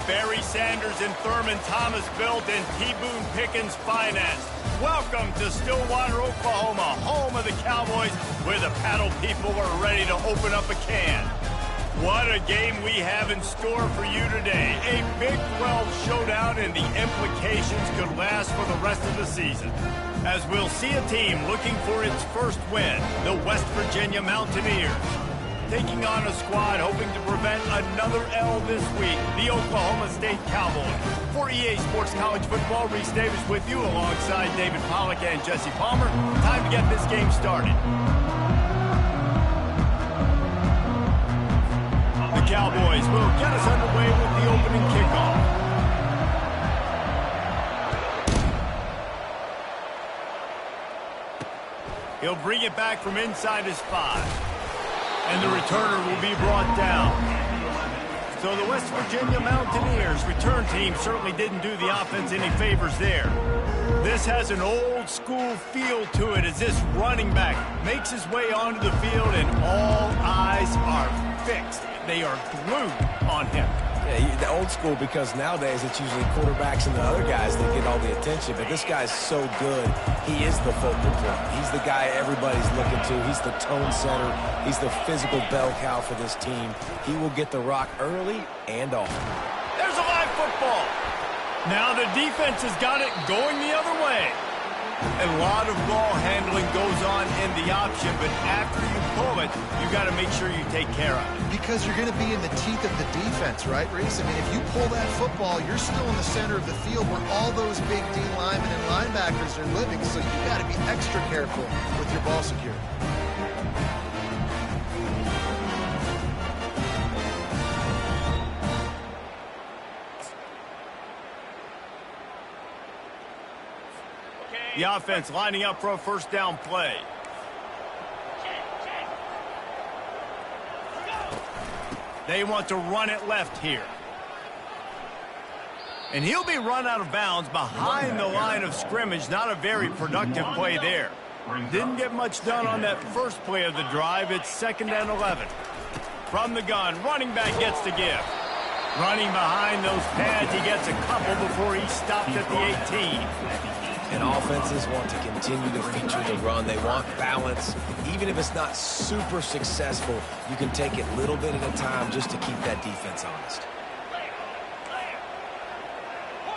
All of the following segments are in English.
Barry Sanders and Thurman Thomas built and T. Boone Pickens financed. Welcome to Stillwater, Oklahoma, home of the Cowboys, where the paddle people are ready to open up a can. What a game we have in store for you today. A Big 12 showdown, and the implications could last for the rest of the season. As we'll see a team looking for its first win, the West Virginia Mountaineers, taking on a squad hoping to prevent another L this week, the Oklahoma State Cowboys. For EA Sports College Football, Reese Davis with you alongside David Pollack and Jesse Palmer. Time to get this game started. The Cowboys will get us underway with the opening kickoff. He'll bring it back from inside his 5. And the returner will be brought down. So the West Virginia Mountaineers return team certainly didn't do the offense any favors there. This has an old school feel to it as this running back makes his way onto the field and all eyes are fixed. They are glued on him. Yeah, the old school, because nowadays it's usually quarterbacks and the other guys that get all the attention. But this guy's so good. He is the focal point. He's the guy everybody's looking to. He's the tone setter. He's the physical bell cow for this team. He will get the rock early and often. There's a live football. Now the defense has got it going the other way. A lot of ball handling goes on in the option, but after you pull it, you got to make sure you take care of it. Because you're going to be in the teeth of the defense, right, Reese? I mean, if you pull that football, you're still in the center of the field where all those big D linemen and linebackers are living, so you got to be extra careful with your ball security. The offense lining up for a first down play. They want to run it left here. And he'll be run out of bounds behind the line of scrimmage. Not a very productive play there. Didn't get much done on that first play of the drive. It's 2nd and 11. From the gun, running back gets the give. Running behind those pads, he gets a couple before he stopped at the 18. And offenses want to continue to feature the run. They want balance. Even if it's not super successful, you can take it little bit at a time just to keep that defense honest.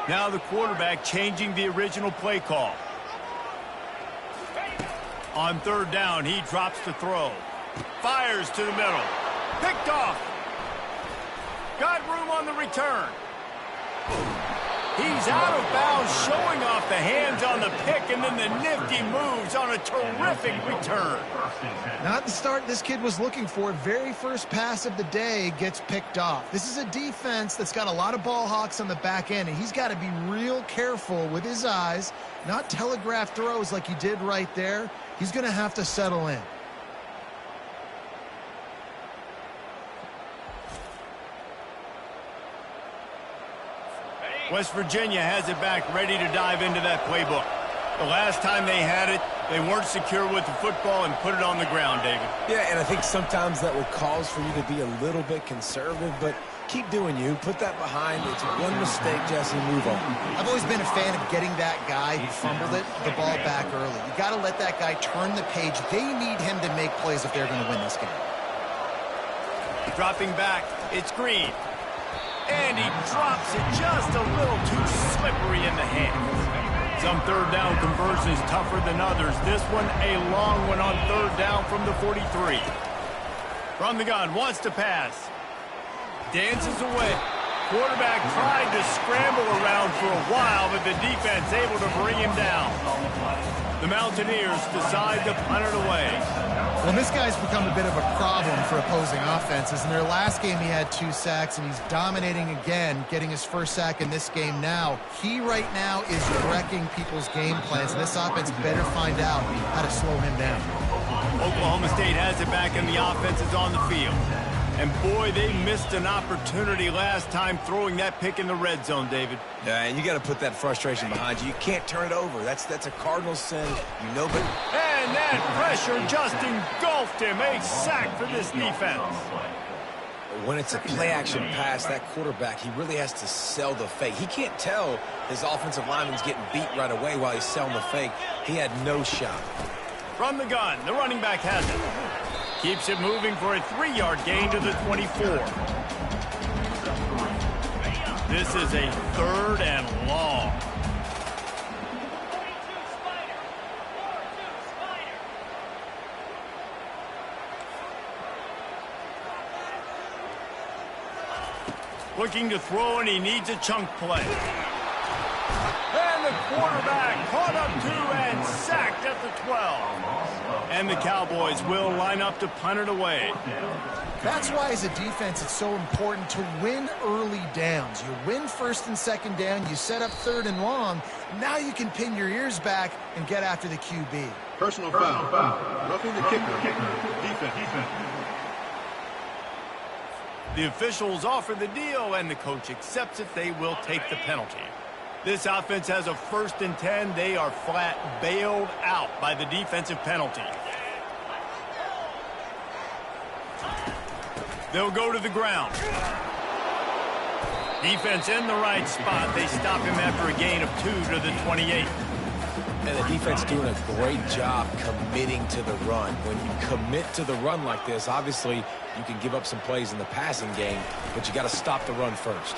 Now the quarterback changing the original play call. On 3rd down, he drops to throw. Fires to the middle. Picked off. Got room on the return. He's out of bounds, showing off the hands on the pick, and then the nifty moves on a terrific return. Not the start this kid was looking for. Very first pass of the day gets picked off. This is a defense that's got a lot of ball hawks on the back end, and he's got to be real careful with his eyes, not telegraph throws like he did right there. He's going to have to settle in. West Virginia has it back, ready to dive into that playbook. The last time they had it, they weren't secure with the football and put it on the ground, David. Yeah, and I think sometimes that will cause for you to be a little bit conservative, but keep doing you. Put that behind. It's one mistake, Jesse, move on. I've always been a fan of getting that guy who fumbled it, the ball back early. You got to let that guy turn the page. They need him to make plays if they're going to win this game. Dropping back, it's Green. And he drops it just a little too slippery in the hands. Some 3rd down conversions tougher than others. This one a long one on 3rd down from the 43. From the gun, wants to pass. Dances away. Quarterback tried to scramble around for a while, but the defense able to bring him down. The Mountaineers decide to punt it away. Well, this guy's become a bit of a problem for opposing offenses. In their last game, he had 2 sacks, and he's dominating again, getting his first sack in this game now. He right now is wrecking people's game plans, and this offense better find out how to slow him down. Oklahoma State has it back, and the offense is on the field. And boy, they missed an opportunity last time throwing that pick in the red zone, David. Yeah, and you got to put that frustration behind you. You can't turn it over. That's a Cardinal sin. You know, but and that pressure just engulfed him. A sack for this defense. When it's a play-action pass, that quarterback, he really has to sell the fake. He can't tell his offensive lineman's getting beat right away while he's selling the fake. He had no shot. From the gun, the running back has it. Keeps it moving for a 3-yard gain to the 24. This is a 3rd and long. Looking to throw, and he needs a chunk play. And the quarterback caught up to and sacked at the 12. And the Cowboys will line up to punt it away. That's why, as a defense, it's so important to win early downs. You win 1st and 2nd down, you set up 3rd and long. Now you can pin your ears back and get after the QB. Personal foul. Roughing the kicker. Defense. The officials offer the deal, and the coach accepts it. They will take the penalty. This offense has a 1st and 10. They are flat bailed out by the defensive penalty. They'll go to the ground. Defense in the right spot. They stop him after a gain of 2 to the 28. And the defense doing a great job committing to the run. When you commit to the run like this, obviously you can give up some plays in the passing game, but you got to stop the run first.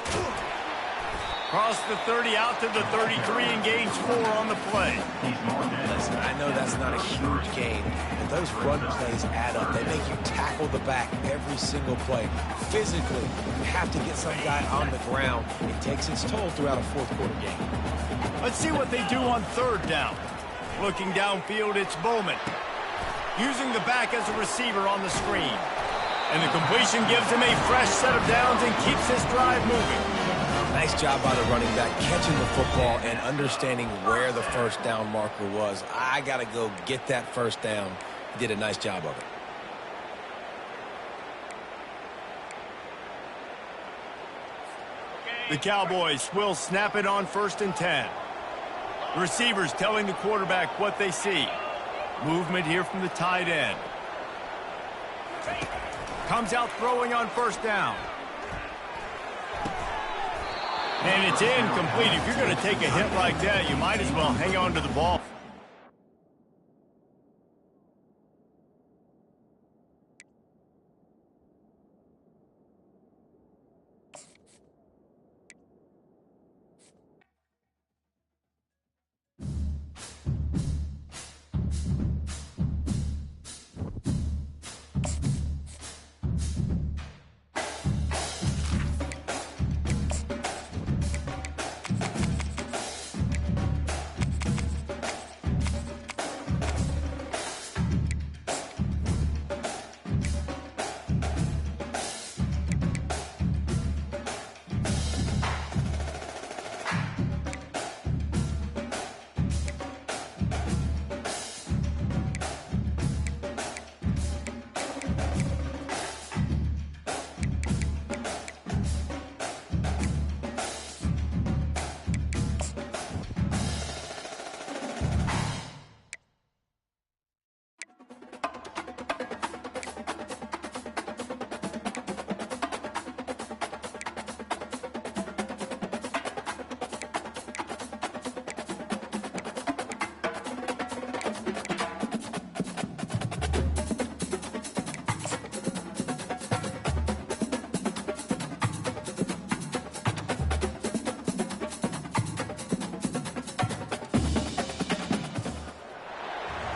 Cross the 30 out to the 33 and gains 4 on the play. Listen, I know that's not a huge gain, but those run plays add up. They make you tackle the back every single play. Physically, you have to get some guy on the ground. It takes its toll throughout a 4th quarter game. Let's see what they do on 3rd down. Looking downfield, it's Bowman. Using the back as a receiver on the screen. And the completion gives him a fresh set of downs and keeps this drive moving. Nice job by the running back, catching the football and understanding where the 1st down marker was. I got to go get that 1st down. He did a nice job of it. The Cowboys will snap it on 1st and 10. The receivers telling the quarterback what they see. Movement here from the tight end. Comes out throwing on 1st down. And it's incomplete. If you're going to take a hit like that, you might as well hang on to the ball.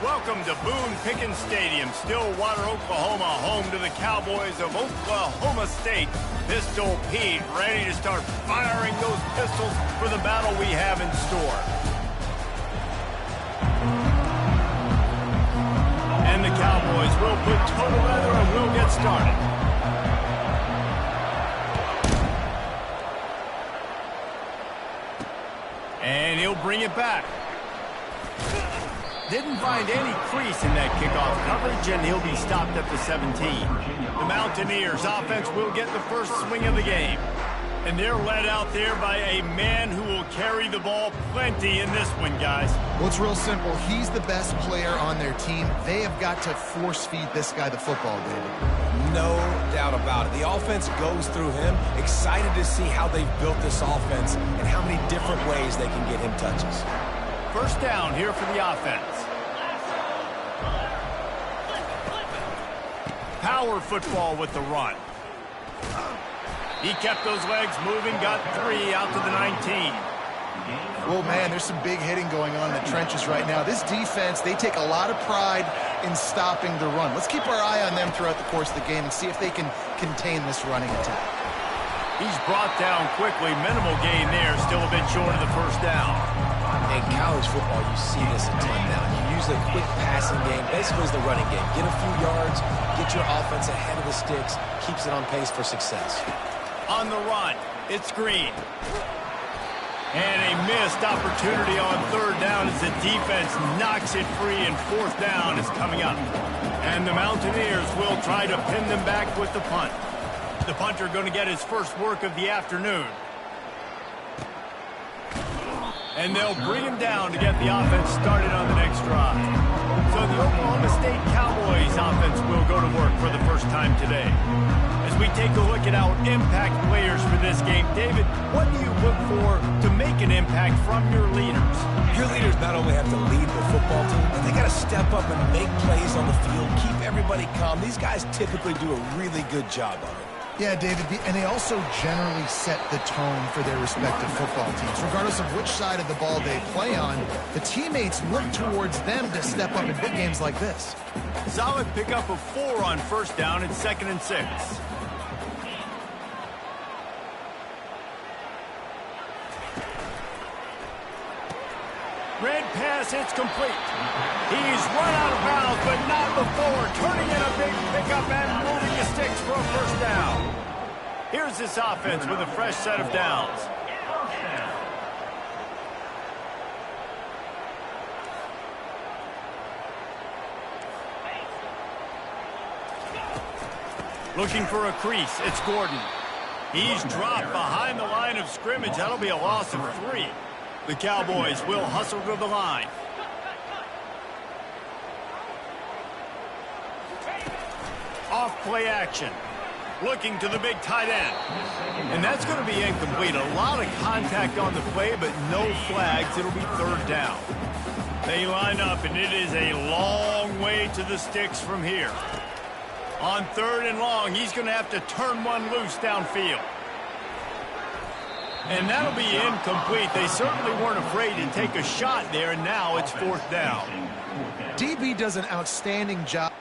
Welcome to Boone Pickens Stadium, Stillwater, Oklahoma, home to the Cowboys of Oklahoma State. Pistol Pete ready to start firing those pistols for the battle we have in store. And the Cowboys will put total leather and will get started. And he'll bring it back. Didn't find any crease in that kickoff coverage, and he'll be stopped at the 17. The Mountaineers offense will get the first swing of the game. And they're led out there by a man who will carry the ball plenty in this one, guys. Well, it's real simple. He's the best player on their team. They have got to force-feed this guy the football, David. No doubt about it. The offense goes through him. Excited to see how they've built this offense and how many different ways they can get him touches. First down here for the offense. Power football with the run. He kept those legs moving, got 3 out to the 19. Well, man, there's some big hitting going on in the trenches right now. This defense, they take a lot of pride in stopping the run. Let's keep our eye on them throughout the course of the game and see if they can contain this running attack. He's brought down quickly. Minimal gain there, still a bit short of the first down. In college football, you see this a ton now. You use the quick passing game, basically as the running game. Get a few yards, get your offense ahead of the sticks, keeps it on pace for success. On the run, it's Green. And a missed opportunity on third down as the defense knocks it free, and fourth down is coming up. And the Mountaineers will try to pin them back with the punt. The punter going to get his first work of the afternoon. And they'll bring him down to get the offense started on the next drive. So the Oklahoma State Cowboys offense will go to work for the first time today. As we take a look at our impact players for this game, David, what do you look for to make an impact from your leaders? Your leaders not only have to lead the football team, but they got to step up and make plays on the field, keep everybody calm. These guys typically do a really good job of it. Yeah, David, and they also generally set the tone for their respective football teams. Regardless of which side of the ball they play on, the teammates look towards them to step up in big games like this. Solid pickup of 4 on first down and 2nd and 6. Red pass, it's complete. He's run out of bounds, but not before turning in a big pickup and moving the sticks for a first down. Here's this offense with a fresh set of downs. Looking for a crease, it's Gordon. He's dropped behind the line of scrimmage. That'll be a loss of 3. The Cowboys will hustle to the line. Off play action. Looking to the big tight end. And that's going to be incomplete. A lot of contact on the play, but no flags. It'll be third down. They line up, and it is a long way to the sticks from here. On 3rd and long, he's going to have to turn one loose downfield. And that'll be incomplete. They certainly weren't afraid to take a shot there, and now it's 4th down. DB does an outstanding job.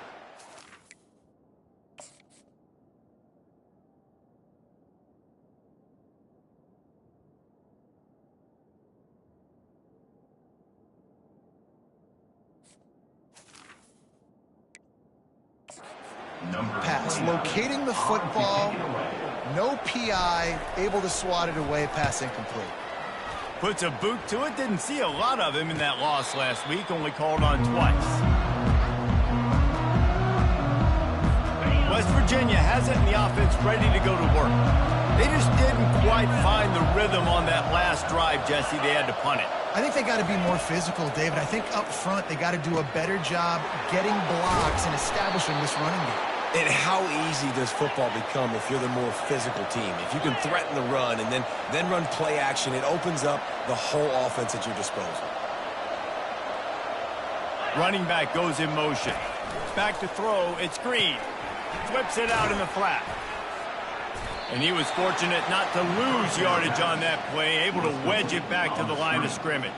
Pass, locating the football, no PI, able to swat it away, pass incomplete. Puts a boot to it. Didn't see a lot of him in that loss last week, only called on twice. West Virginia has it in the offense ready to go to work. They just didn't quite find the rhythm on that last drive, Jesse. They had to punt it. I think they got to be more physical, David. I think up front they got to do a better job getting blocks and establishing this running game. And how easy does football become if you're the more physical team? If you can threaten the run and then run play action, it opens up the whole offense at your disposal. Running back goes in motion. Back to throw, it's Green. Flips it out in the flat. And he was fortunate not to lose yardage on that play, able to wedge it back to the line of scrimmage.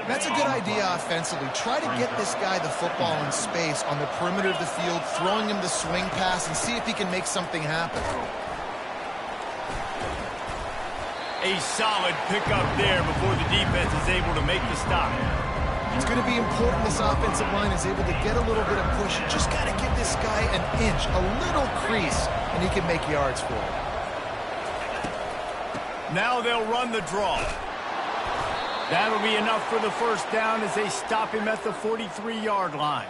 That's a good idea offensively. Try to get this guy the football in space on the perimeter of the field, throwing him the swing pass, and see if he can make something happen. A solid pickup there before the defense is able to make the stop. It's going to be important this offensive line is able to get a little bit of push. You just got to give this guy an inch, a little crease, and he can make yards for it. Now they'll run the draw. That'll be enough for the first down as they stop him at the 43-yard line.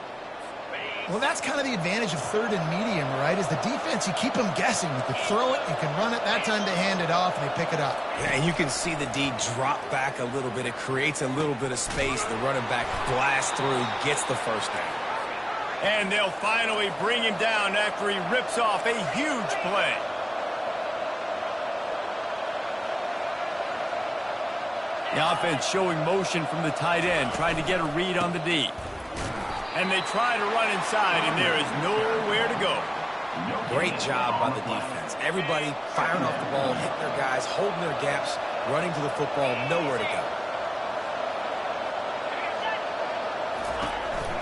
Well, that's kind of the advantage of third and medium, right? Is the defense, you keep them guessing. You can throw it, you can run it. That time they hand it off, and they pick it up. Yeah, and you can see the D drop back a little bit. It creates a little bit of space. The running back blasts through, gets the first down. And they'll finally bring him down after he rips off a huge play. The offense showing motion from the tight end, trying to get a read on the D. And they try to run inside, and there is nowhere to go. Great job by the defense. Everybody firing off the ball, hitting their guys, holding their gaps, running to the football, nowhere to go.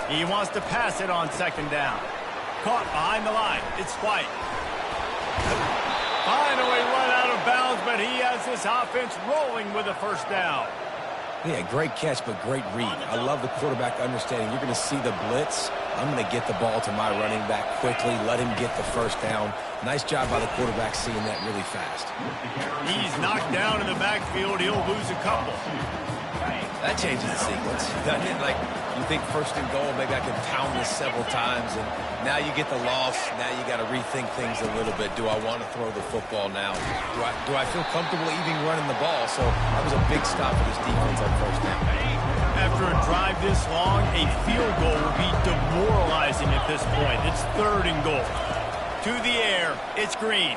He wants to pass it on second down. Caught behind the line. It's White. Finally run out of bounds, but he has this offense rolling with a first down. Yeah, great catch, but great read. I love the quarterback understanding. You're going to see the blitz. I'm going to get the ball to my running back quickly, let him get the first down. Nice job by the quarterback seeing that really fast. He's knocked down in the backfield. He'll lose a couple. That changes the sequence, doesn't it? Like, you think first and goal, maybe I can pound this several times, and now you get the loss. Now you got to rethink things a little bit. Do I want to throw the football now? Do I feel comfortable even running the ball? So that was a big stop for this defense on first down. After a drive this long, a field goal will be demoralizing at this point. It's third and goal. To the air, it's Green.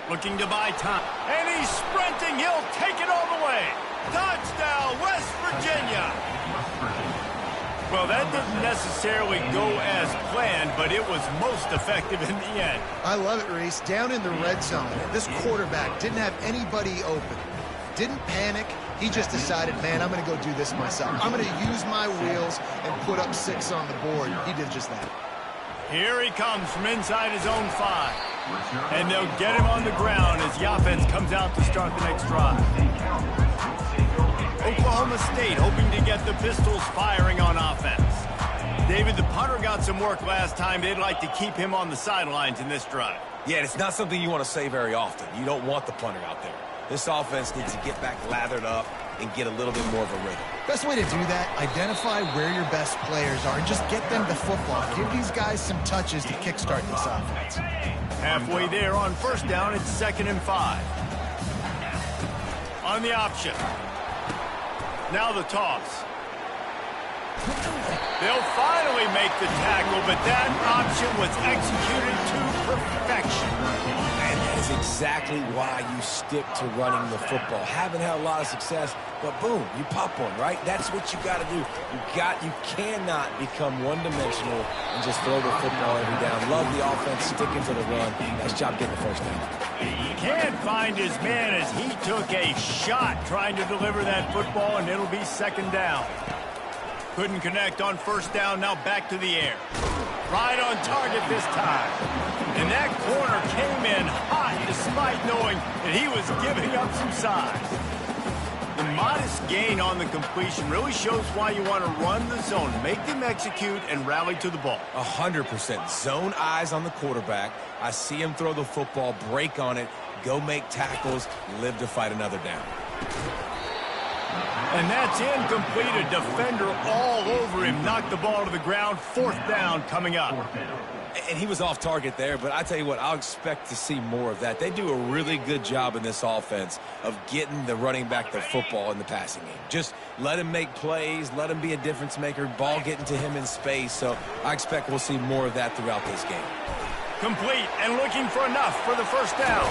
Looking to buy time. And he's sprinting. He'll take it all the way. Touchdown, West Virginia. Well, that didn't necessarily go as planned, but it was most effective in the end. I love it, Reese. Down in the red zone, this quarterback didn't have anybody open. Didn't panic. He just decided, man, I'm going to go do this myself. I'm going to use my wheels and put up 6 on the board. He did just that. Here he comes from inside his own 5. And they'll get him on the ground as the offense comes out to start the next drive. Oklahoma State hoping to get the Pistols firing on offense. David, the punter got some work last time. They'd like to keep him on the sidelines in this drive. Yeah, it's not something you want to say very often. You don't want the punter out there. This offense needs to get back lathered up and get a little bit more of a rhythm. Best way to do that, identify where your best players are and just get them the football. Give these guys some touches to kickstart this offense. Halfway there on first down, it's 2nd and 5. On the option. Now the toss. They'll finally make the tackle, but that option was executed to perfection. And that is exactly why you stick to running the football. Haven't had a lot of success, but boom, you pop one, right? That's what you got to do. You cannot become one-dimensional and just throw the football every down. Love the offense sticking to the run. Nice job getting the first down. He can't find his man as he took a shot trying to deliver that football, and it'll be 2nd down. Couldn't connect on first down, now back to the air. Right on target this time. And that corner came in hot despite knowing that he was giving up some size. The modest gain on the completion really shows why you want to run the zone. Make them execute and rally to the ball. 100%. Zone eyes on the quarterback. I see him throw the football, break on it, go make tackles, live to fight another down. And that's incomplete. A defender all over him. Knocked the ball to the ground. 4th down coming up. And he was off target there, but I tell you what, I'll expect to see more of that. They do a really good job in this offense of getting the running back the football in the passing game. Just let him make plays, let him be a difference maker, ball getting to him in space. So I expect we'll see more of that throughout this game. Complete and looking for enough for the first down.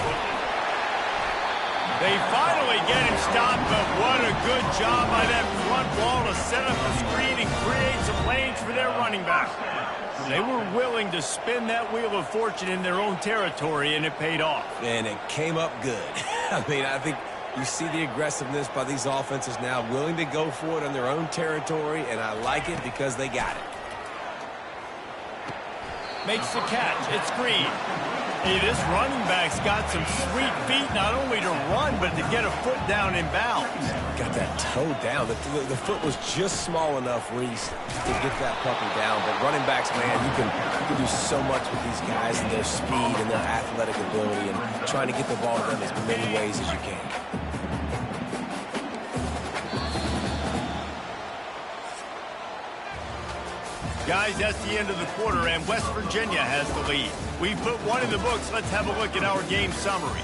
They finally get him stopped, but what a good job by that front wall to set up the screen and create some lanes for their running back. They were willing to spin that wheel of fortune in their own territory, and it paid off. And it came up good. I mean, I think you see the aggressiveness by these offenses now, willing to go for it on their own territory, and I like it because they got it. Makes the catch. It's Green. Hey, this running back's got some sweet feet, not only to run, but to get a foot down in bounds. Got that toe down. The foot was just small enough, Reese, to get that puppy down. But running backs, man, you can do so much with these guys and their speed and their athletic ability and trying to get the ball to them as many ways as you can. Guys, that's the end of the quarter, and West Virginia has the lead. We put one in the books. Let's have a look at our game summary.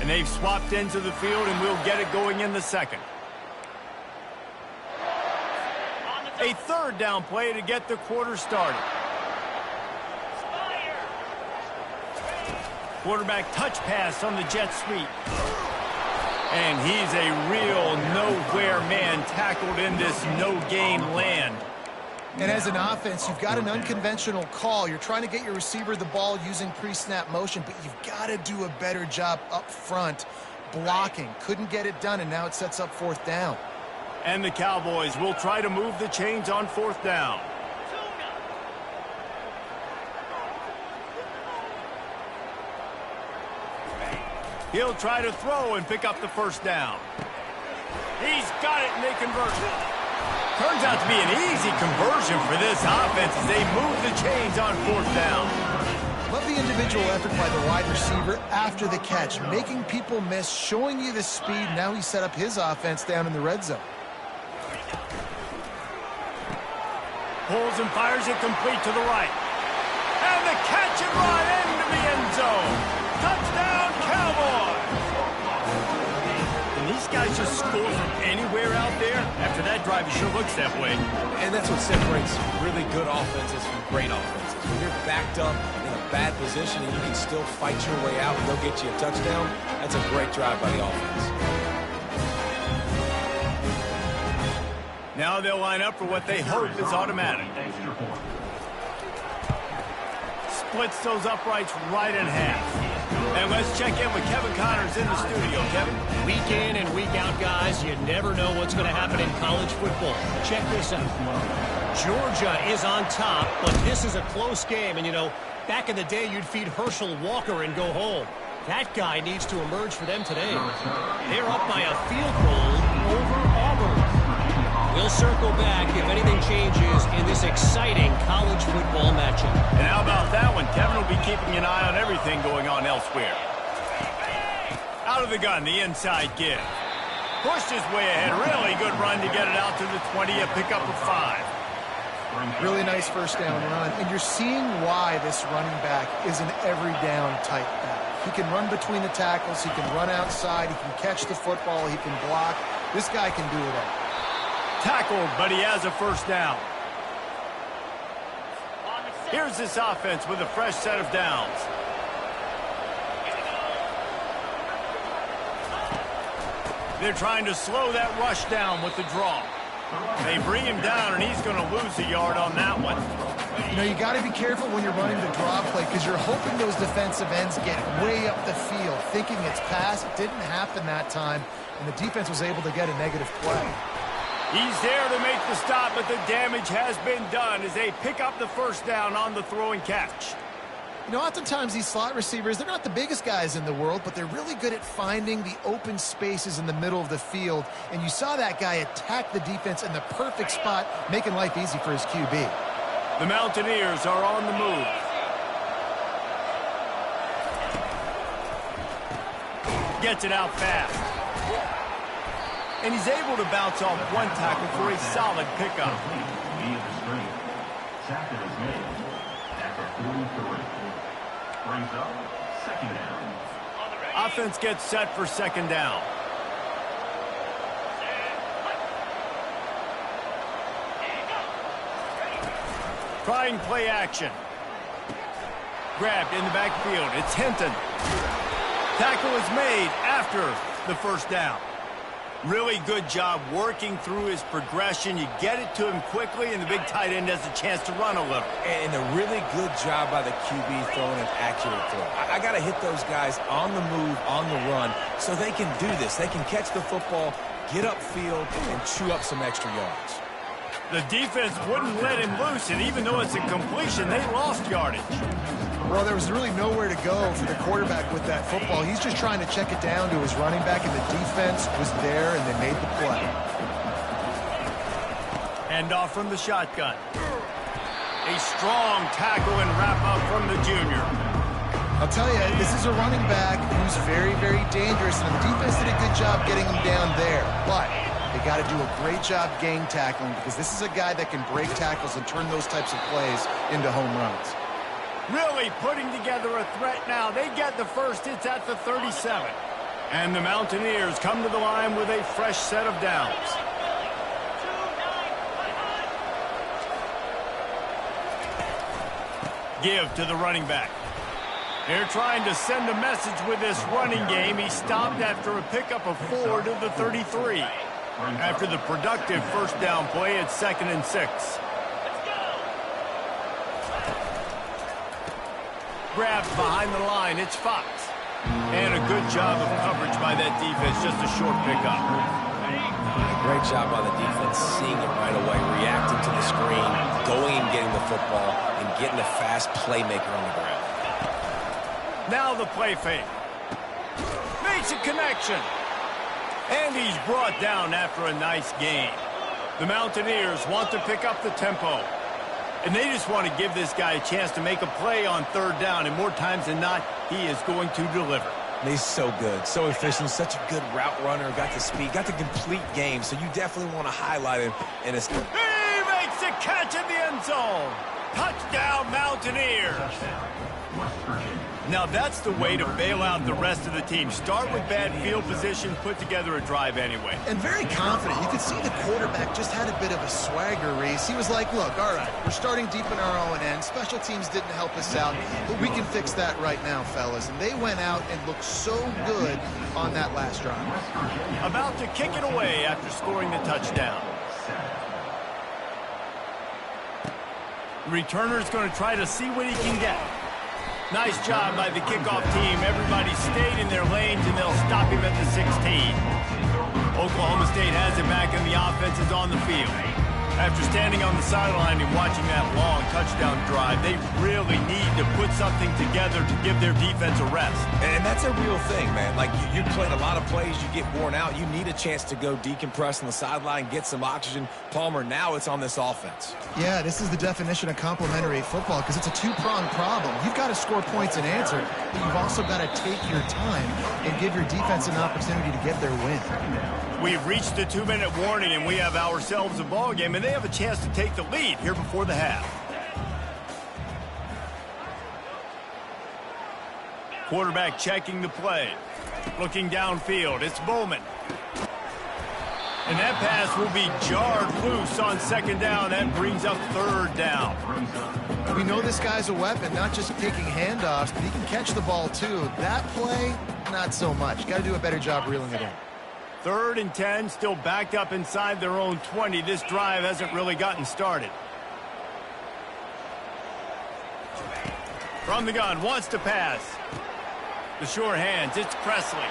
And they've swapped ends of the field, and we'll get it going in the second. A third down play to get the quarter started. Quarterback touch pass on the jet sweep. And he's a real nowhere man tackled in this no-gain land. And as an offense, you've got an unconventional call. You're trying to get your receiver the ball using pre-snap motion, but you've got to do a better job up front blocking. Couldn't get it done, and now it sets up fourth down. And the Cowboys will try to move the chains on fourth down. He'll try to throw and pick up the first down. He's got it, and they convert. Turns out to be an easy conversion for this offense as they move the chains on fourth down. Love the individual effort by the wide receiver after the catch, making people miss, showing you the speed. Now he set up his offense down in the red zone. Pulls and fires it complete to the right. And the catch and run into the end zone. Touchdown, Cowboys! And these guys just score from anywhere out there. After that drive, it sure looks that way. And that's what separates really good offenses from great offenses. When you're backed up in a bad position and you can still fight your way out and they'll get you a touchdown, that's a great drive by the offense. Now they'll line up for what they hope is automatic. Splits those uprights right in half. And let's check in with Kevin Connors in the studio. Kevin? Week in and week out, guys, you never know what's going to happen in college football. Check this out. Georgia is on top, but this is a close game. And, you know, back in the day, you'd feed Herschel Walker and go home. That guy needs to emerge for them today. They're up by a field goal over Auburn. We'll circle back if anything changes in this exciting college football matchup. And how about that one? Kevin will be keeping an eye on everything going on elsewhere. Out of the gun, the inside give. Pushed his way ahead. Really good run to get it out to the 20. A pickup of 5. Really nice first down run. And you're seeing why this running back is an every down type back. He can run between the tackles. He can run outside. He can catch the football. He can block. This guy can do it all. Tackled, but he has a first down. Here's this offense with a fresh set of downs. They're trying to slow that rush down with the draw. They bring him down, and he's going to lose a yard on that one. You know, you got to be careful when you're running the draw play because you're hoping those defensive ends get way up the field, thinking it's pass. It didn't happen that time, and the defense was able to get a negative play. He's there to make the stop, but the damage has been done as they pick up the first down on the throw and catch. You know, oftentimes these slot receivers, they're not the biggest guys in the world, but they're really good at finding the open spaces in the middle of the field. And you saw that guy attack the defense in the perfect spot, making life easy for his QB. The Mountaineers are on the move. Gets it out fast. And he's able to bounce off one tackle for a solid pickup. Offense gets set for second down. Trying play action. Grabbed in the backfield. It's Hinton. Tackle is made after the first down. Really good job working through his progression. You get it to him quickly, and the big tight end has a chance to run a little. And a really good job by the QB throwing an accurate throw. I got to hit those guys on the move, on the run, so they can do this. They can catch the football, get upfield, and chew up some extra yards. The defense wouldn't let him loose, and even though it's a completion, they lost yardage. Well, there was really nowhere to go for the quarterback with that football. He's just trying to check it down to his running back, and the defense was there, and they made the play. Handoff from the shotgun. A strong tackle and wrap-up from the junior. I'll tell you, this is a running back who's very, very dangerous, and the defense did a good job getting him down there. But they got to do a great job gang tackling because this is a guy that can break tackles and turn those types of plays into home runs. Really putting together a threat now. They get the first. It's at the 37. And the Mountaineers come to the line with a fresh set of downs. Give to the running back. They're trying to send a message with this running game. He stopped after a pickup of 4 to the 33. After the productive first down play, it's 2nd and 6. Grabbed behind the line, it's Fox. And a good job of coverage by that defense, just a short pickup. Great job by the defense, seeing it right away, reacting to the screen, going and getting the football, and getting a fast playmaker on the ground. Now the play fake. Makes a connection. And he's brought down after a nice gain. The Mountaineers want to pick up the tempo. And they just want to give this guy a chance to make a play on 3rd down. And more times than not, he is going to deliver. And he's so good, so efficient, such a good route runner, got the speed, got the complete game. So you definitely want to highlight him. And it's... He makes a catch in the end zone. Touchdown, Mountaineers. Now that's the way to bail out the rest of the team. Start with bad field position, put together a drive anyway. And very confident. You could see the quarterback just had a bit of a swagger, Reese. He was like, look, all right, we're starting deep in our own end. Special teams didn't help us out, but we can fix that right now, fellas. And they went out and looked so good on that last drive. About to kick it away after scoring the touchdown. The returner's going to try to see what he can get. Nice job by the kickoff team. Everybody stayed in their lanes, and they'll stop him at the 16. Oklahoma State has it back, and the offense is on the field. After standing on the sideline and watching that long touchdown drive, they really need to put something together to give their defense a rest. And that's a real thing, man. Like, you played a lot of plays, you get worn out. You need a chance to go decompress on the sideline, get some oxygen. Palmer, now it's on this offense. Yeah, this is the definition of complementary football because it's a two-pronged problem. You've got to score points and answer, but you've also got to take your time and give your defense an opportunity to get their win. We've reached the 2-minute warning, and we have ourselves a ball game, and they have a chance to take the lead here before the half. Quarterback checking the play. Looking downfield, it's Bowman. And that pass will be jarred loose on 2nd down. That brings up 3rd down. We know this guy's a weapon, not just taking handoffs, but he can catch the ball too. That play, not so much. Got to do a better job reeling it in. 3rd and 10, still backed up inside their own 20. This drive hasn't really gotten started. From the gun, wants to pass. The sure hands, it's Presley.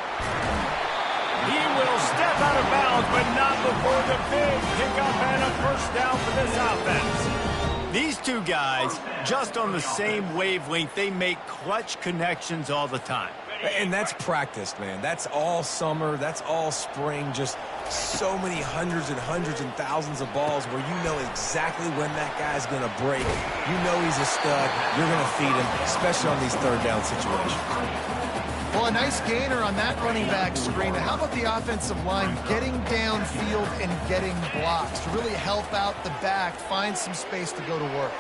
He will step out of bounds, but not before the big pickup and a first down for this offense. These two guys, just on the same wavelength, they make clutch connections all the time. And that's practice, man. That's all summer. That's all spring. Just so many hundreds and thousands of balls where you know exactly when that guy's going to break. You know he's a stud. You're going to feed him, especially on these 3rd down situations. Well, a nice gainer on that running back screen. How about the offensive line getting downfield and getting blocks to really help out the back, find some space to go to work?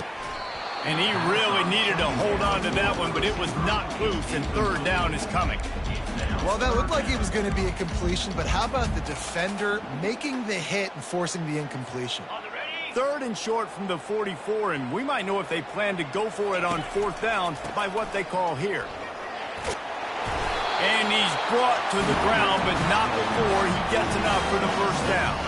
And he really needed to hold on to that one, but it was knocked loose, and 3rd down is coming. Well, that looked like it was going to be a completion, but how about the defender making the hit and forcing the incompletion? 3rd and short from the 44, and we might know if they plan to go for it on 4th down by what they call here. And he's brought to the ground, but not before he gets enough for the first down.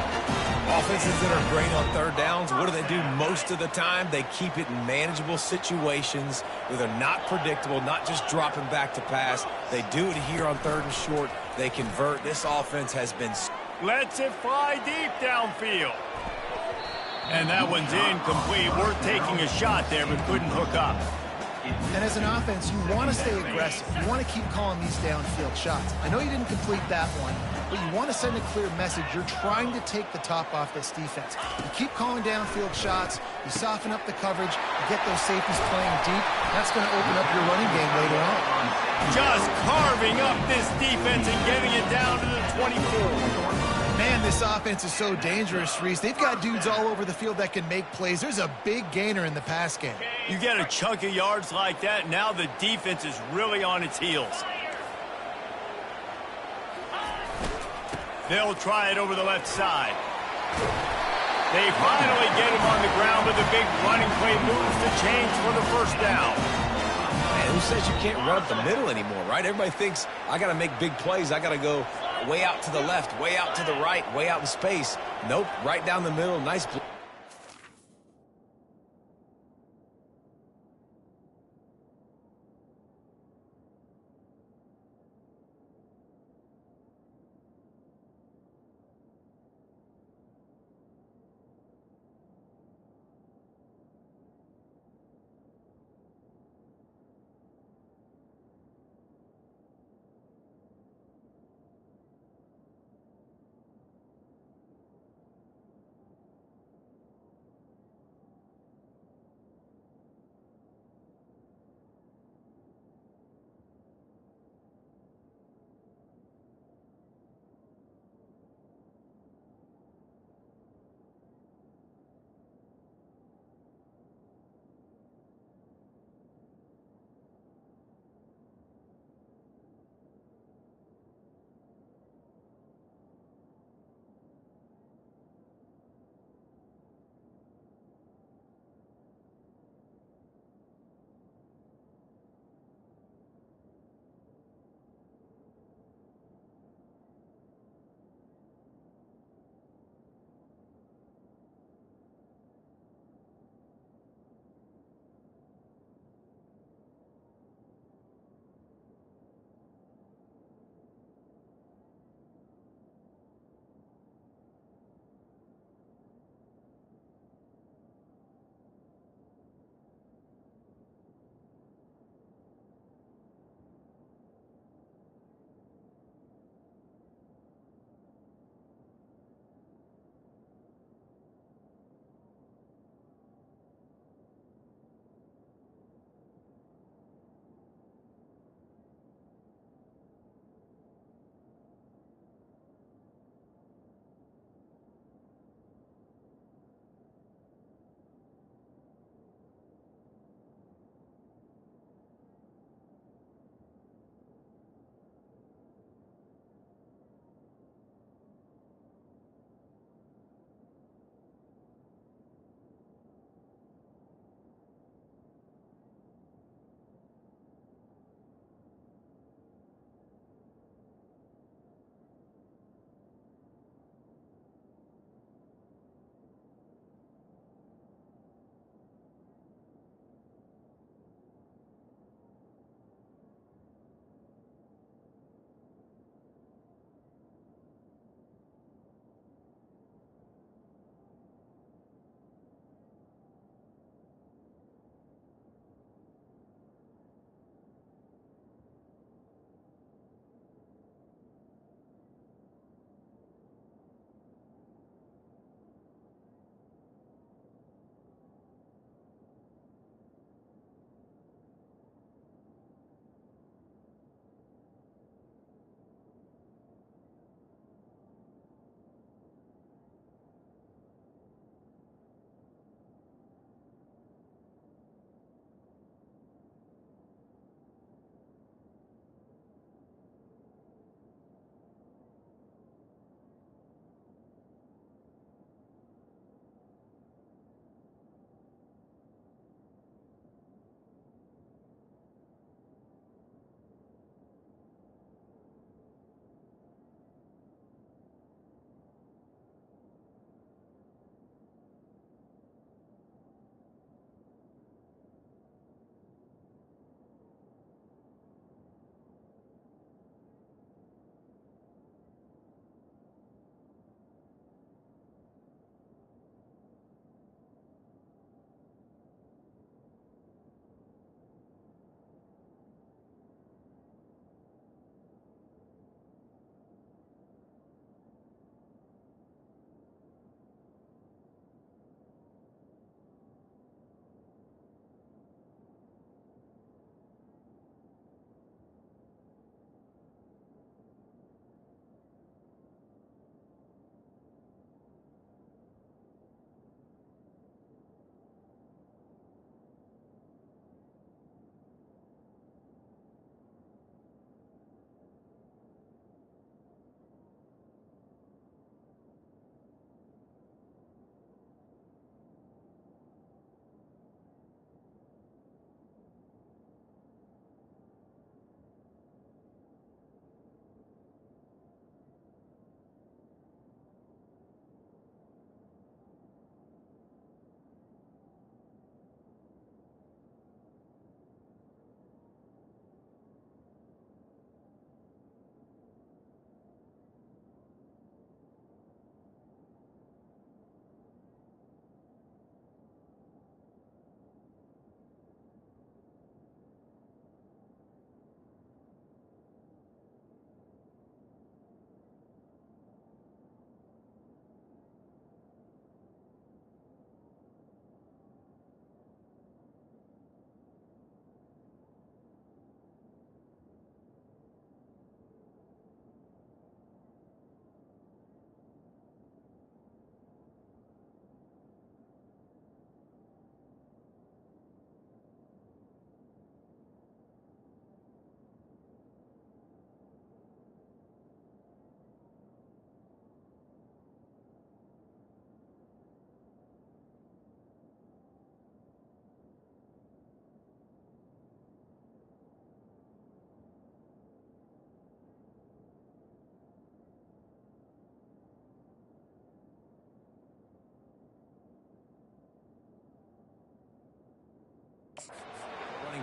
Offenses that are great on 3rd downs, what do? Most of the time, they keep it in manageable situations where they're not predictable, not just dropping back to pass. They do it here on 3rd and short. They convert. This offense has been... Lets it fly deep downfield. And that one's incomplete. Worth taking a shot there, but couldn't hook up. And as an offense, you want to stay aggressive. You want to keep calling these downfield shots. I know you didn't complete that one, but you want to send a clear message. You're trying to take the top off this defense. You keep calling downfield shots. You soften up the coverage. You get those safeties playing deep. That's going to open up your running game later on. Just carving up this defense and getting it down to the 24. Man, this offense is so dangerous, Reese. They've got dudes all over the field that can make plays. There's a big gainer in the pass game. You get a chunk of yards like that, now the defense is really on its heels. They'll try it over the left side. They finally get him on the ground with a big running play, moves the chains for the first down. Man, who says you can't run up the middle anymore, right? Everybody thinks I got to make big plays. I got to go way out to the left, way out to the right, way out in space. Nope, right down the middle. Nice play.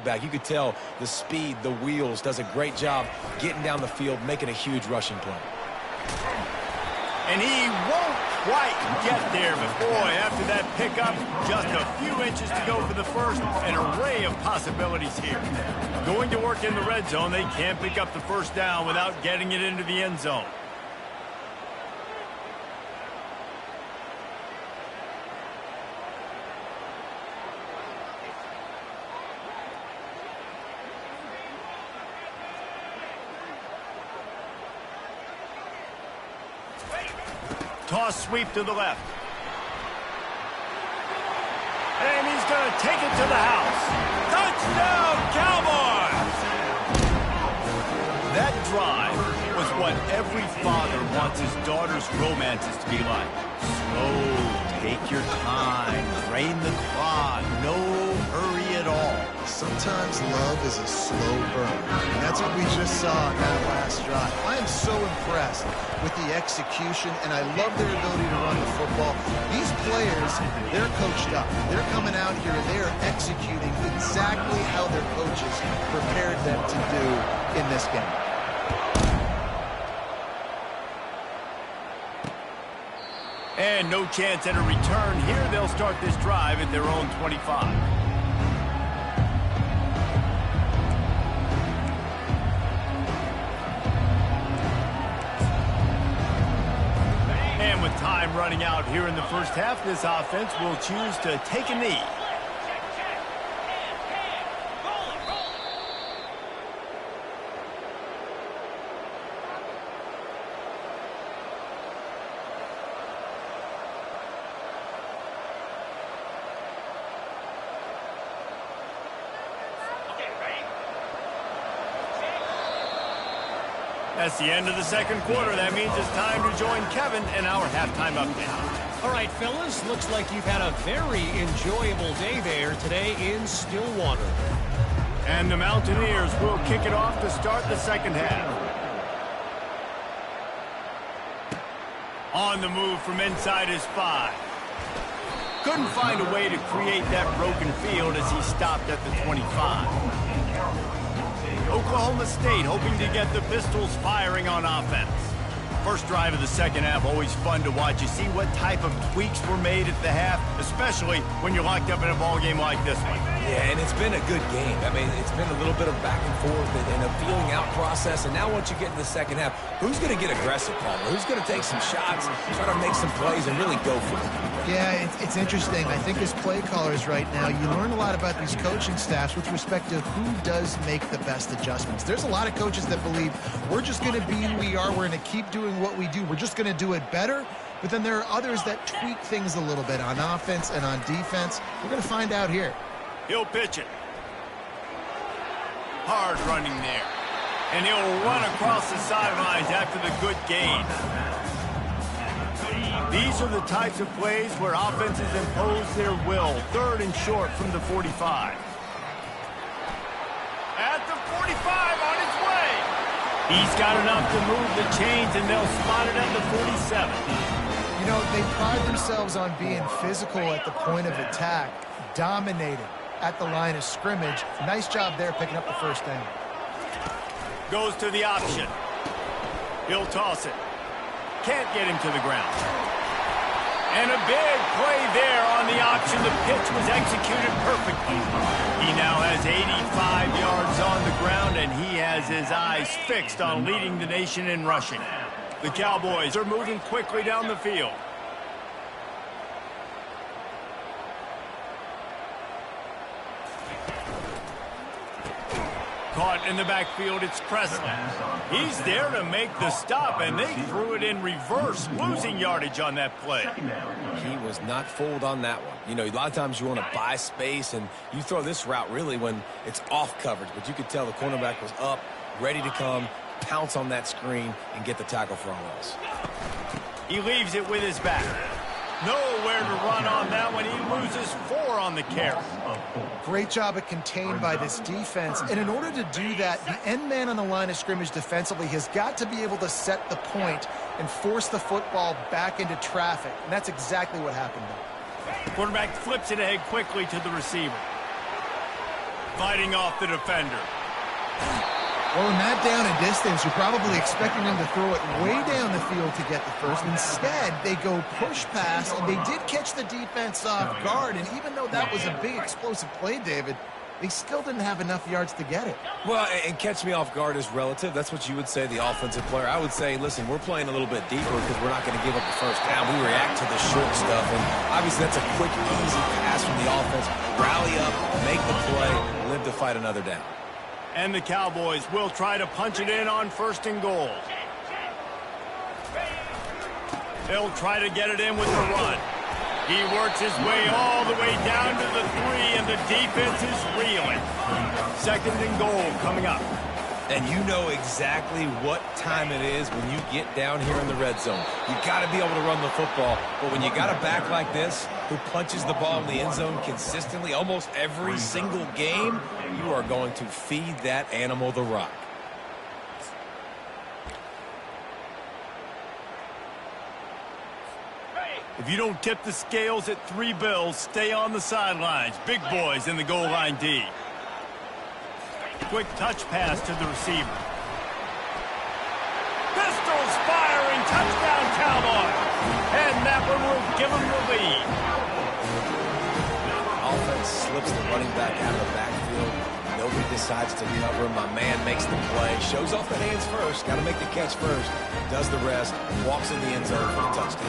back. You could tell the speed, the wheels, does a great job getting down the field, making a huge rushing play. And he won't quite get there, but boy, after that pickup, just a few inches to go for the first. An array of possibilities here. Going to work in the red zone, they can't pick up the first down without getting it into the end zone. Toss sweep to the left. And he's going to take it to the house. Touchdown, Cowboys! That drive was what every father wants his daughter's romances to be like. Slow, take your time, drain the clock, no hurry at all. Sometimes love is a slow burn, and that's what we just saw in that last drive. I am so impressed with the execution, and I love their ability to run the football. These players, they're coached up. They're coming out here, and they are executing exactly how their coaches prepared them to do in this game. And no chance at a return here. They'll start this drive at their own 25. And with time running out here in the first half, this offense will choose to take a knee. That's the end of the second quarter. That means it's time to join Kevin in our halftime update. All right, fellas, looks like you've had a very enjoyable day there today in Stillwater. And the Mountaineers will kick it off to start the second half. On the move from inside his 5. Couldn't find a way to create that broken field as he stopped at the 25. Oklahoma State hoping to get the Pistols firing on offense. First drive of the second half, always fun to watch. You see what type of tweaks were made at the half, especially when you're locked up in a ball game like this one. Yeah, and it's been a good game. I mean, it's been a little bit of back and forth and a feeling out process. And now once you get into the second half, who's going to get aggressive, Palmer? Who's going to take some shots, try to make some plays, and really go for it? Yeah, it's interesting. I think as play callers right now, you learn a lot about these coaching staffs with respect to who does make the best adjustments. There's a lot of coaches that believe we're just going to be who we are. We're going to keep doing what we do. We're just going to do it better. But then there are others that tweak things a little bit on offense and on defense. We're going to find out here. He'll pitch it. Hard running there. And he'll run across the sidelines after the good gain. These are the types of plays where offenses impose their will. Third and short from the 45. At the 45 on its way. He's got enough to move the chains, and they'll spot it at the 47. You know, they pride themselves on being physical at the point of attack, dominating at the line of scrimmage. Nice job there picking up the first down. Goes to the option. He'll toss it. Can't get him to the ground. And a big play there on the option. The pitch was executed perfectly. He now has 85 yards on the ground, and he has his eyes fixed on leading the nation in rushing. The Cowboys are moving quickly down the field. Caught in the backfield, it's Presley. He's there to make the stop, and they threw it in reverse, losing yardage on that play. He was not fooled on that one. You know, a lot of times you want to buy space, and you throw this route really when it's off coverage. But you could tell the cornerback was up, ready to come, pounce on that screen, and get the tackle for a loss. He leaves it with his back. Nowhere to run on that one. He loses 4 on the carry. Great job at contained by this defense. And in order to do that, the end man on the line of scrimmage defensively has got to be able to set the point and force the football back into traffic. And that's exactly what happened there. Quarterback flips it ahead quickly to the receiver. fighting off the defender. Well, in that down and distance, you're probably expecting them to throw it way down the field to get the first. Instead, they go push pass, and they did catch the defense off guard. And even though that was a big explosive play, David, they still didn't have enough yards to get it. Well, and catch me off guard is relative. That's what you would say, the offensive player. I would say, listen, we're playing a little bit deeper because we're not going to give up the first down. We react to the short stuff, and obviously that's a quick, easy pass from the offense. Rally up, make the play, live to fight another down. And the Cowboys will try to punch it in on 1st and goal. They'll try to get it in with the run. He works his way all the way down to the 3, and the defense is reeling. 2nd and goal coming up. And you know exactly what time it is when you get down here in the red zone. You got to be able to run the football, but when you got a back like this who punches the ball in the end zone consistently almost every single game, you are going to feed that animal the rock. If you don't tip the scales at 3 bills, stay on the sidelines. Big boys in the goal line D. Quick touch pass to the receiver. Pistols firing, touchdown Cowboys. And that one will give them the lead. Offense slips the running back out of the backfield. Nobody decides to cover him. My man makes the play. Shows off the hands first. Got to make the catch first. Does the rest. Walks in the end zone for the touchdown.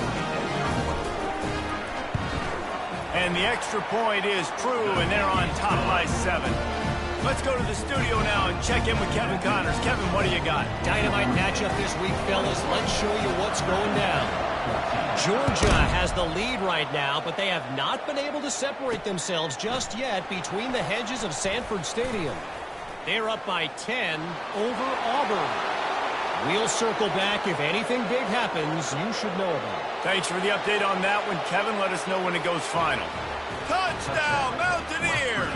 And the extra point is true, and they're on top by 7. Let's go to the studio now and check in with Kevin Connors. Kevin, what do you got? Dynamite matchup this week, fellas. Let's show you what's going down. Georgia has the lead right now, but they have not been able to separate themselves just yet between the hedges of Sanford Stadium. They're up by 10 over Auburn. We'll circle back. If anything big happens, you should know about it. Thanks for the update on that one, Kevin. Let us know when it goes final. Touchdown, Mountaineers!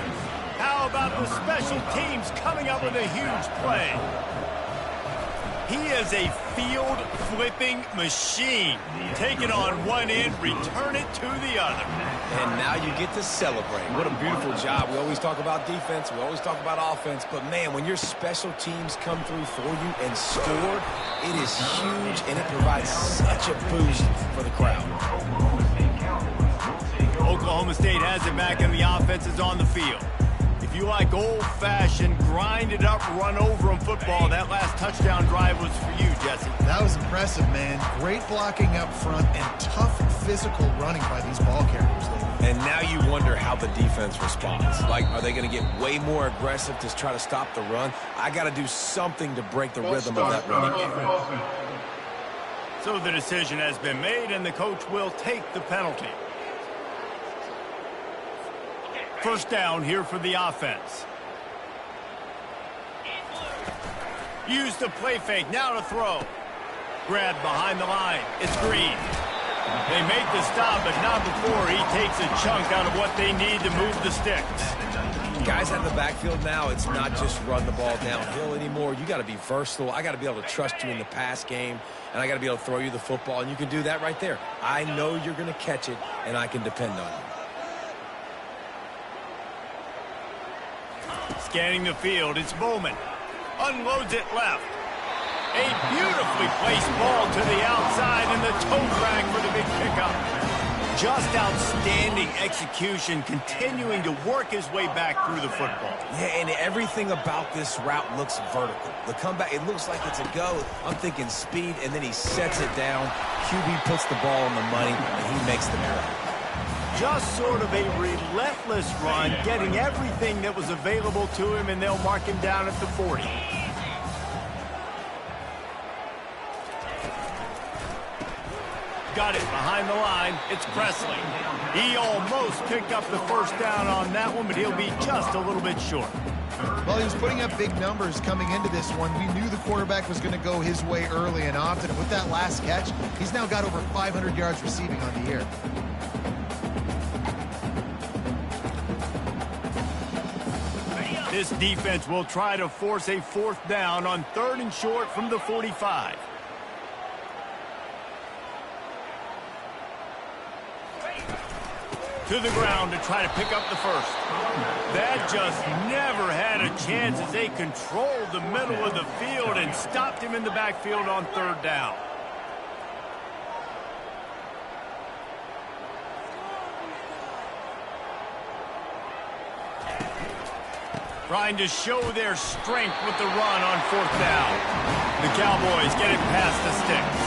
How about the special teams coming up with a huge play? He is a field-flipping machine. Take it on one end, return it to the other. And now you get to celebrate. What a beautiful job. We always talk about defense. We always talk about offense. But, man, when your special teams come through for you and score, it is huge, and it provides such a boost for the crowd. Oklahoma State has it back, and the offense is on the field. If you like old-fashioned, grind-it-up, run-over-'em football, that last touchdown drive was for you, Jesse. That was impressive, man. Great blocking up front and tough physical running by these ball carriers, David. And now you wonder how the defense responds. Like, are they going to get way more aggressive to try to stop the run? I got to do something to break the rhythm of that running game. So the decision has been made, and the coach will take the penalty. First down here for the offense. Use the play fake, now to throw. Grabbed behind the line, it's Green. They make the stop, but not before he takes a chunk out of what they need to move the sticks. Guys out in the backfield now, it's not just run the ball downhill anymore. You got to be versatile. I got to be able to trust you in the pass game, and I got to be able to throw you the football, and you can do that right there. I know you're going to catch it, and I can depend on you. Scanning the field, it's Bowman. Unloads it left. A beautifully placed ball to the outside, and the toe drag for the big pickup. Just outstanding execution, continuing to work his way back through the football. Yeah, and everything about this route looks vertical. The comeback, it looks like it's a go. I'm thinking speed, and then he sets it down. QB puts the ball on the money, and he makes the grab. Just sort of a relentless run, getting everything that was available to him, and they'll mark him down at the 40. Got it behind the line. It's Presley. He almost picked up the first down on that one, but he'll be just a little bit short. Well, he was putting up big numbers coming into this one. We knew the quarterback was going to go his way early and often. And with that last catch, he's now got over 500 yards receiving on the year. This defense will try to force a fourth down on 3rd and short from the 45. to the ground to try to pick up the first. That just never had a chance as they controlled the middle of the field and stopped him in the backfield on third down. Trying to show their strength with the run on fourth down. The Cowboys get it past the sticks.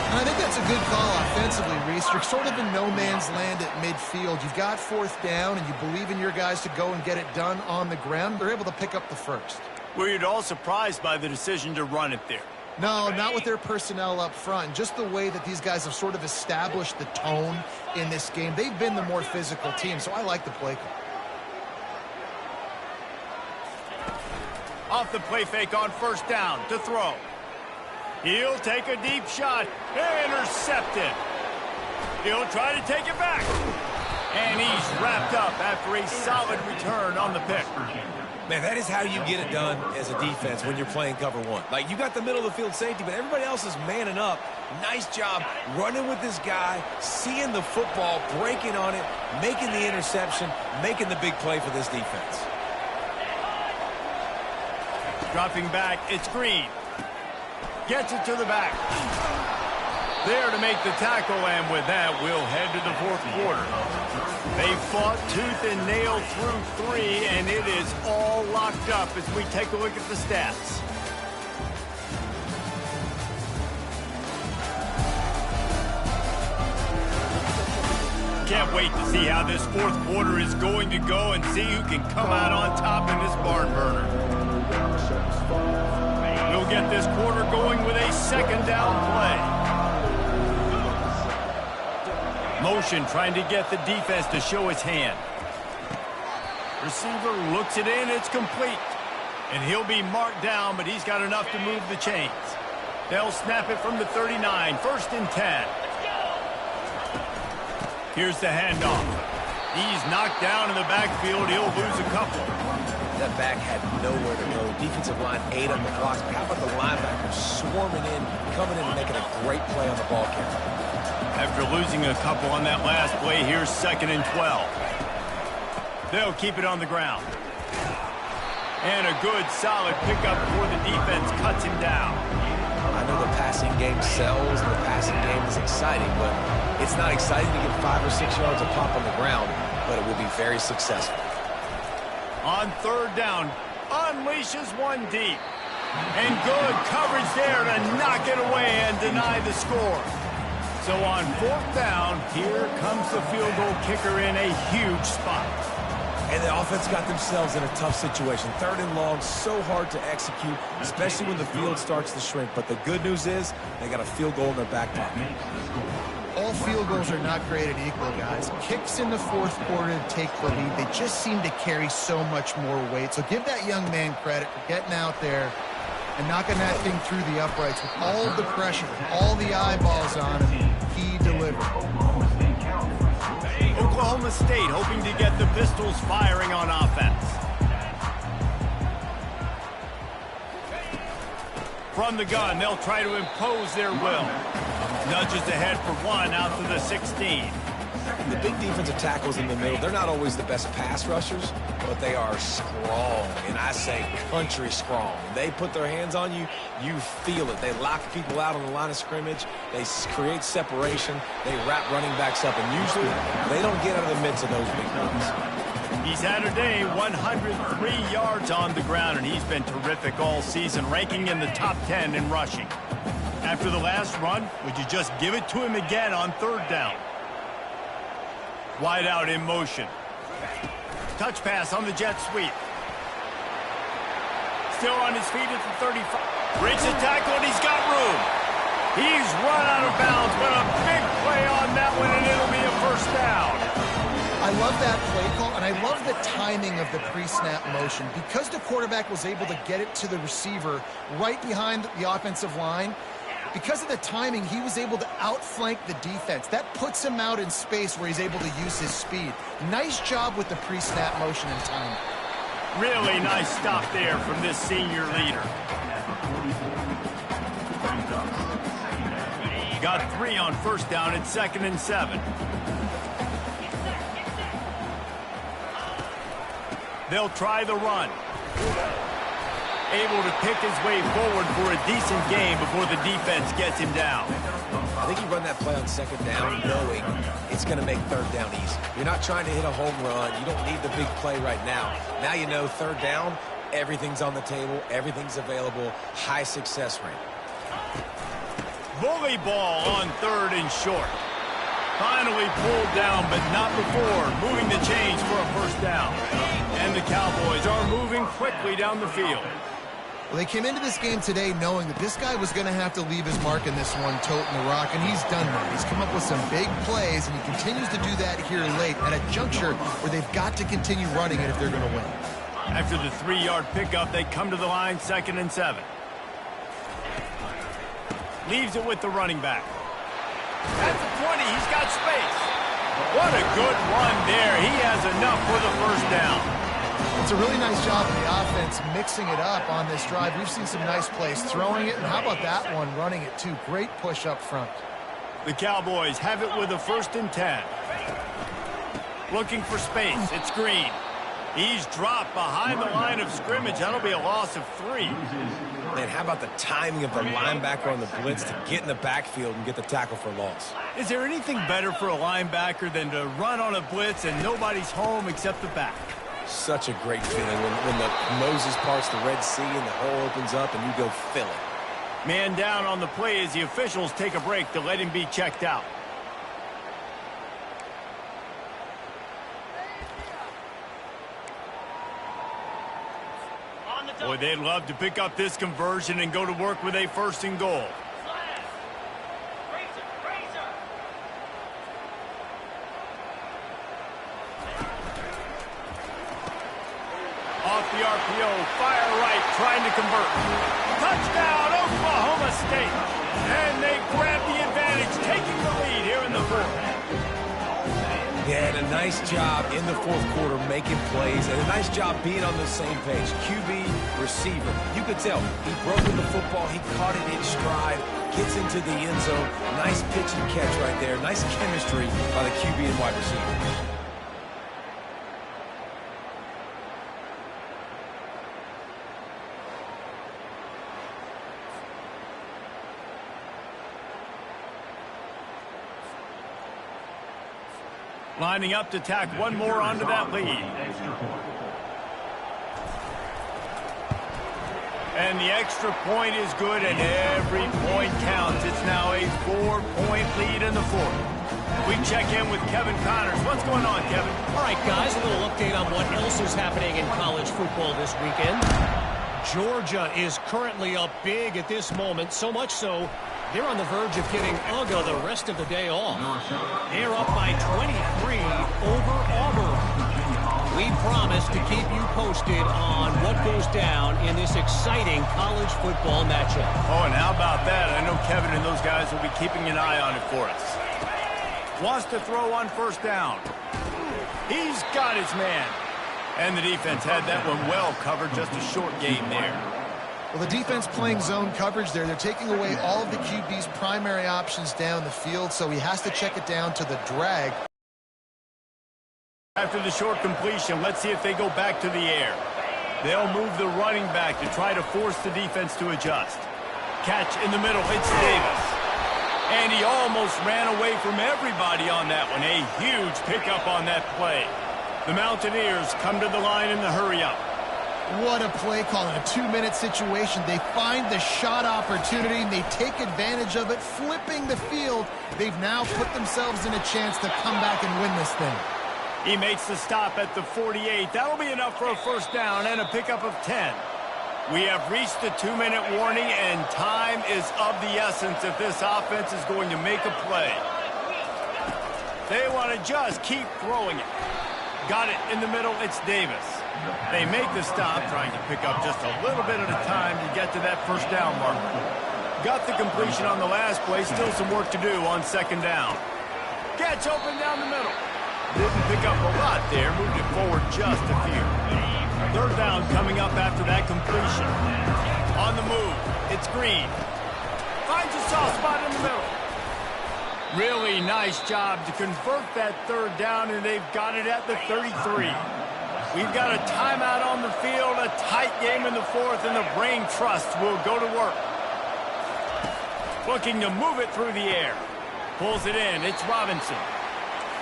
And I think that's a good call offensively, Reese. You're sort of in no man's land at midfield. You've got fourth down, and you believe in your guys to go and get it done on the ground. They're able to pick up the first. Were you at all surprised by the decision to run it there? No, not with their personnel up front. Just the way that these guys have sort of established the tone in this game. They've been the more physical team, so I like the play call. Off the play fake on first down to throw. He'll take a deep shot. Intercepted. He'll try to take it back. And he's wrapped up after a solid return on the pick. Man, that is how you get it done as a defense when you're playing cover one. Like, you got the middle of the field safety, but everybody else is manning up. Nice job running with this guy, seeing the football, breaking on it, making the interception, making the big play for this defense. Dropping back, it's Green. Gets it to the back. There to make the tackle, and with that, we'll head to the fourth quarter. They fought tooth and nail through 3, and it is all locked up as we take a look at the stats. Can't wait to see how this fourth quarter is going to go and see who can come out on top in this barn burner. We'll get this quarter going with a second down play. Motion trying to get the defense to show his hand. Receiver looks it in, it's complete. And he'll be marked down, but he's got enough to move the chains. They'll snap it from the 39, 1st and 10. Here's the handoff. He's knocked down in the backfield. He'll lose a couple. That back had nowhere to go. Defensive line 8 on the clock. How about the linebackers swarming in, coming in and making a great play on the ball carrier? After losing a couple on that last play, here's 2nd and 12. They'll keep it on the ground. And a good, solid pickup before the defense cuts him down. I know the passing game sells and the passing game is exciting, but it's not exciting to get 5 or 6 yards of pop on the ground, but it will be very successful. On third down, unleashes one deep. And good coverage there to knock it away and deny the score. So on fourth down, here comes the field goal kicker in a huge spot. And the offense got themselves in a tough situation. 3rd and long, so hard to execute, especially when the field starts to shrink. But the good news is they got a field goal in their back pocket. All field goals are not created equal, guys. Kicks in the fourth quarter to take the lead. They just seem to carry so much more weight. So give that young man credit for getting out there and knocking that thing through the uprights with all of the pressure, all the eyeballs on him. He delivered. Oklahoma State hoping to get the Pistols firing on offense. From the gun, they'll try to impose their will. Nudges ahead for one out to the 16. The big defensive tackles in the middle, they're not always the best pass rushers, but they are strong, and I say country strong. They put their hands on you, you feel it. They lock people out on the line of scrimmage. They create separation. They wrap running backs up, and usually they don't get out of the midst of those big runs. He's had a day, 103 yards on the ground, and he's been terrific all season, ranking in the top 10 in rushing. After the last run, would you just give it to him again on third down? Wide out in motion. Touch pass on the jet sweep. Still on his feet at the 35. Breaks the tackle, and he's got room. He's run out of bounds, but a big play on that one, and it'll be a first down. I love that play call, and I love the timing of the pre-snap motion. Because the quarterback was able to get it to the receiver right behind the offensive line, because of the timing, he was able to outflank the defense. That puts him out in space where he's able to use his speed. Nice job with the pre-snap motion and timing. Really nice stop there from this senior leader. Got 3 on first down at 2nd and 7. They'll try the run. Able to pick his way forward for a decent game before the defense gets him down. I think you run that play on second down knowing it's going to make third down easy. You're not trying to hit a home run. You don't need the big play right now. Now you know third down, everything's on the table, everything's available, high success rate. Bully ball on third and short. Finally pulled down, but not before moving the chains for a first down. And the Cowboys are moving quickly down the field. Well, they came into this game today knowing that this guy was going to have to leave his mark in this one, toting the rock, and he's done that. He's come up with some big plays, and he continues to do that here late at a juncture where they've got to continue running it if they're going to win. After the 3-yard pickup, they come to the line 2nd and 7. Leaves it with the running back. At the 20, he's got space. What a good run there. He has enough for the first down. It's a really nice job of the offense mixing it up on this drive. We've seen some nice plays throwing it, and how about that one running it too? Great push up front. The Cowboys have it with a 1st and 10. Looking for space. It's Green. He's dropped behind the line of scrimmage. That'll be a loss of 3. Man, how about the timing of the linebacker on the blitz to get in the backfield and get the tackle for loss? Is there anything better for a linebacker than to run on a blitz and nobody's home except the back? Such a great feeling when the Moses parts the Red Sea and the hole opens up and you go fill it. Man down on the play as the officials take a break to let him be checked out. Boy, they'd love to pick up this conversion and go to work with a 1st and goal. Off the RPO, fire right, trying to convert. Touchdown, Oklahoma State. And they grab the advantage, taking the lead here in the 4th. Yeah, and a nice job in the 4th quarter making plays, and a nice job being on the same page. QB, receiver. You could tell he broke with the football, he caught it in stride, gets into the end zone. Nice pitch and catch right there. Nice chemistry by the QB and wide receiver. Lining up to tack one more onto that lead. And the extra point is good, and every point counts. It's now a 4-point lead in the 4th. We check in with Kevin Connors. What's going on, Kevin? All right, guys, a little update on what else is happening in college football this weekend. Georgia is currently up big at this moment, so much so they're on the verge of giving UGA the rest of the day off. They're up by 23 over Auburn. We promise to keep you posted on what goes down in this exciting college football matchup. Oh, and how about that? I know Kevin and those guys will be keeping an eye on it for us. Wants to throw on 1st down. He's got his man. And the defense had that one well covered, just a short game there. Well, the defense playing zone coverage there. They're taking away all of the QB's primary options down the field, so he has to check it down to the drag. After the short completion, let's see if they go back to the air. They'll move the running back to try to force the defense to adjust. Catch in the middle, it's Davis. And he almost ran away from everybody on that one. A huge pickup on that play. The Mountaineers come to the line in the hurry-up. What a play call in a 2-minute situation. They find the shot opportunity, and they take advantage of it, flipping the field. They've now put themselves in a chance to come back and win this thing. He makes the stop at the 48. That'll be enough for a 1st down and a pickup of 10. We have reached the 2-minute warning, and time is of the essence if this offense is going to make a play. They want to just keep throwing it. Got it in the middle, it's Davis. They make the stop, trying to pick up just a little bit at a time to get to that 1st down mark. Got the completion on the last play, still some work to do on 2nd down. Catch open down the middle. Didn't pick up a lot there, moved it forward just a few. 3rd down coming up after that completion. On the move, it's Green. Finds a soft spot in the middle. Really nice job to convert that 3rd down, and they've got it at the 33. We've got a timeout on the field, a tight game in the fourth, and the brain trust will go to work. Looking to move it through the air. Pulls it in. It's Robinson.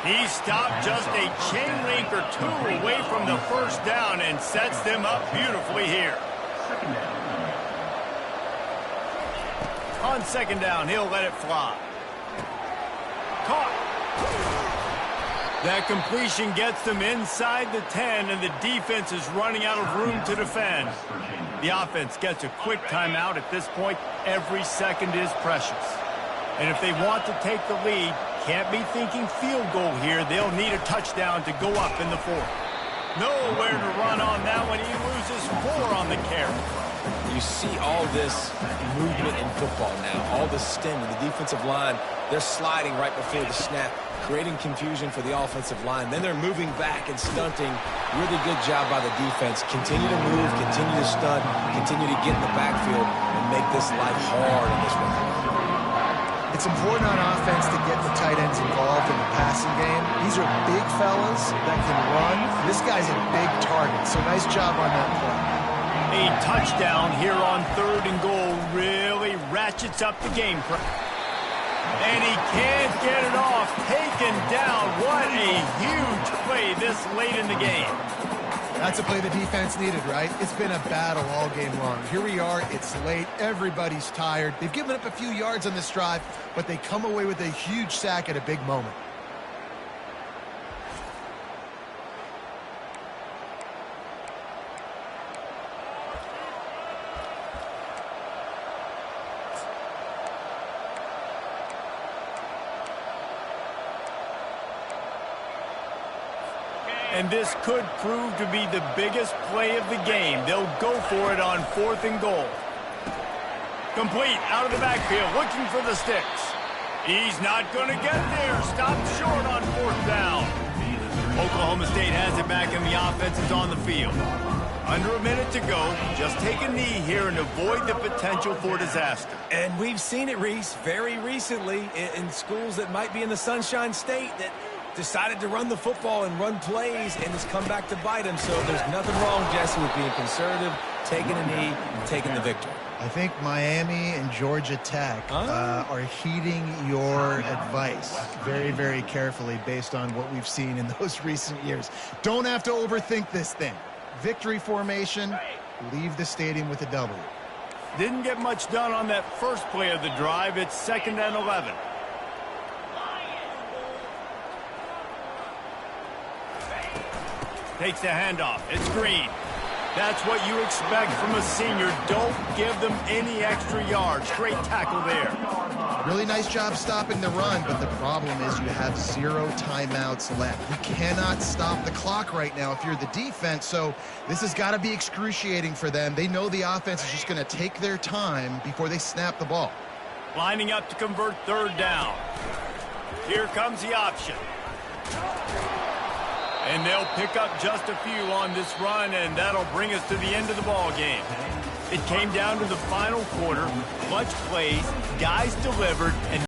He stopped just a chain link or two away from the first down and sets them up beautifully here. On second down, he'll let it fly. Caught. That completion gets them inside the 10, and the defense is running out of room to defend. The offense gets a quick timeout at this point. Every second is precious. And if they want to take the lead, can't be thinking field goal here. They'll need a touchdown to go up in the fourth. Nowhere to run on that one. He loses 4 on the carry. You see all this movement in football now, all the stem in the defensive line. They're sliding right before the snap, creating confusion for the offensive line. Then they're moving back and stunting. Really good job by the defense. Continue to move, continue to stunt, continue to get in the backfield and make this life hard in this one. It's important on offense to get the tight ends involved in the passing game. These are big fellas that can run. This guy's a big target, so nice job on that play. A touchdown here on 3rd and goal really ratchets up the game. And he can't get it off. Taken down. What a huge play this late in the game. That's a play the defense needed, right? It's been a battle all game long. Here we are. It's late. Everybody's tired. They've given up a few yards on this drive, but they come away with a huge sack at a big moment. And this could prove to be the biggest play of the game. They'll go for it on 4th and goal. Complete out of the backfield, looking for the sticks. He's not going to get there. Stopped short on 4th down. Oklahoma State has it back, and the offense is on the field. Under a minute to go. Just take a knee here and avoid the potential for disaster. And we've seen it, Reese, very recently in schools that might be in the Sunshine State that decided to run the football and run plays, and it's come back to bite him. So there's nothing wrong, Jesse, with being conservative, taking a knee, and taking the victory. I think Miami and Georgia Tech are heeding your advice very, very carefully based on what we've seen in those recent years. Don't have to overthink this thing. Victory formation, leave the stadium with a W. Didn't get much done on that first play of the drive. It's 2nd and 11. Takes the handoff. It's Green. That's what you expect from a senior. Don't give them any extra yards. Great tackle there. Really nice job stopping the run, but the problem is you have 0 timeouts left. You cannot stop the clock right now if you're the defense, so this has got to be excruciating for them. They know the offense is just going to take their time before they snap the ball. Lining up to convert 3rd down. Here comes the option. And they'll pick up just a few on this run, and that'll bring us to the end of the ball game. It came down to the final quarter. Clutch plays, guys delivered, and